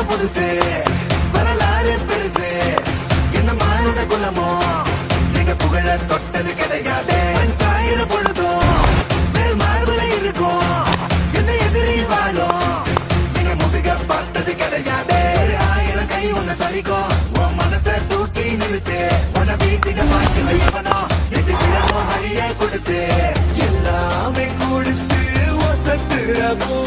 புதுசு வரலாறு பெருசு என்ன மானுட குலமோ நீங்க புகழ தொட்டது கிடையாது சாயிர பொழுதும் மேல் மார்புல இருக்கும் என்ன எதிரி வாழும் நீங்க முதுக பார்த்தது கிடையாது 1000 கை உன்னை சரிக்கும் உன் மனச தூக்கி நிறுத்து உன வீசிட மாற்றி வையவனோ எட்டு கிழமோ நிறைய கொடுத்து எல்லாமே கொடுத்து வசத்துறமோ